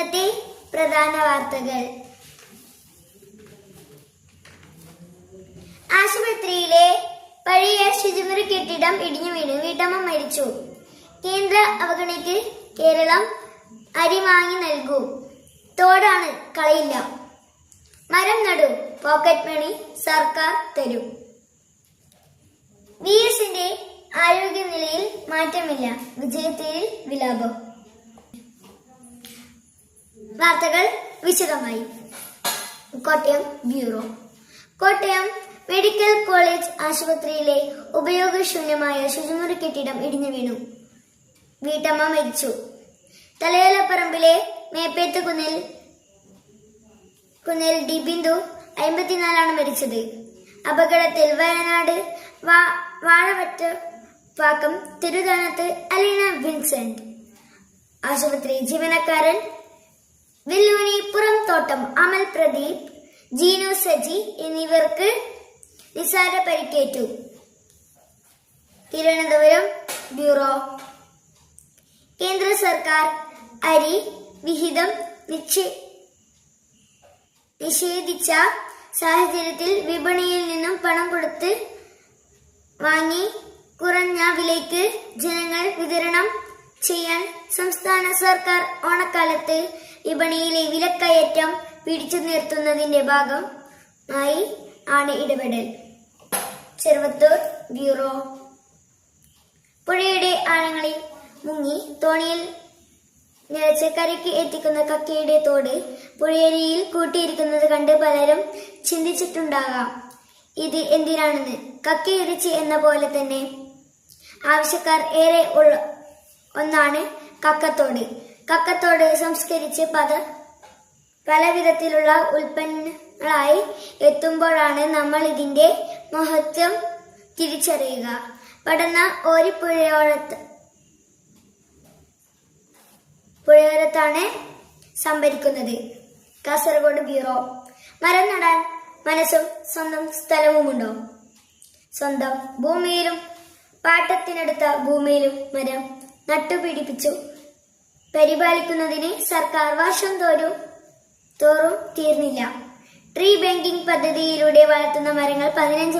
ഇന്നത്തെ പ്രധാന വാർത്തകൾ. ആശുപത്രിയിലെ പഴയ ശുചിമുറി കെട്ടിടം ഇടിഞ്ഞു വീണു വീട്ടമ്മ മരിച്ചു. കേന്ദ്ര അവഗണനയ്ക്ക് കേരളം അരി വാങ്ങി നൽകൂ. തോടാണ് കളയില്ല. മരം നടൂ. പോക്കറ്റ് മണി സർക്കാർ തരും. VSന്റെ ആരോഗ്യനിലയിൽ മാറ്റമില്ല. വിജയത്തിൽ വിലാപം. വാർത്തകൾ വിശദമായി. Kottayam bureau. Kottayam medical college ആശുപത്രിയിലെ ഉപയോഗശൂന്യമായ ശുചിമുറി കെട്ടിടം ഇടിഞ്ഞു വീണു വീട്ടമ്മ മരിച്ചു. തലയോലപ്പറമ്പിലെ മേപ്പേത്ത് കുന്നിൽ ഡി ബിന്ദു 54 മരിച്ചത്. അപകടത്തിൽ വയനാട് വാഴവറ്റപ്പാക്കം തിരുതാനത്ത് അലീന വിൻസെന്റ്. ആശുപത്രി ജീവനക്കാരൻ വില്ലൂനി പുറംതോട്ടം അമൽ പ്രദീപ്, ജീനു സജി എന്നിവർക്ക് നിസാര പരിക്കേറ്റു. തിരുവനന്തപുരം ബ്യൂറോ. കേന്ദ്ര സർക്കാർ അരി വിഹിതം നിഷേധിച്ച സാഹചര്യത്തിൽ വിപണിയിൽ നിന്നും പണം കൊടുത്ത് വാങ്ങി കുറഞ്ഞ വിലയ്ക്ക് ജനങ്ങൾ വിതരണം ചെയ്യാൻ സംസ്ഥാന സർക്കാർ ഓണക്കാലത്ത് വിപണിയിലെ വിലക്കയറ്റം പിടിച്ചു നിർത്തുന്നതിന്റെ ഭാഗമായി ആണ് ഇടപെടൽ. ചെറുവത്തൂർ ബ്യൂറോ. പുഴയുടെ ആഴങ്ങളിൽ മുങ്ങി തോണിയിൽ നിറച്ച് കരയ്ക്ക് എത്തിക്കുന്ന കക്കയുടെ തോട് പുഴയരിയിൽ കൂട്ടിയിരിക്കുന്നത് കണ്ട് പലരും ചിന്തിച്ചിട്ടുണ്ടാകാം, ഇത് എന്തിനാണെന്ന്. കക്കയിറച്ചി എന്ന പോലെ തന്നെ ആവശ്യക്കാർ ഏറെ ഉള്ള ഒന്നാണ് കക്കത്തോട്. കക്കത്തോട് സംസ്കരിച്ച് പല വിധത്തിലുള്ള ഉൽപ്പന്നങ്ങളായി എത്തുമ്പോഴാണ് നമ്മൾ ഇതിന്റെ മഹത്വം തിരിച്ചറിയുക. പടന്ന ഓരി പുഴയോരത്താണ് സംഭരിക്കുന്നത്. കാസർഗോഡ് ബ്യൂറോ. മരം നടാൻ മനസ്സും സ്വന്തം സ്ഥലവുമുണ്ടോ? സ്വന്തം ഭൂമിയിലും പാട്ടത്തിനടുത്ത ഭൂമിയിലും മരം നട്ടുപിടിപ്പിച്ചു പരിപാലിക്കുന്നതിന് സർക്കാർ വർഷം തോറും തീർന്നില്ല. ട്രീ ബാങ്കിംഗ് പദ്ധതിയിലൂടെ വളർത്തുന്ന മരങ്ങൾ 15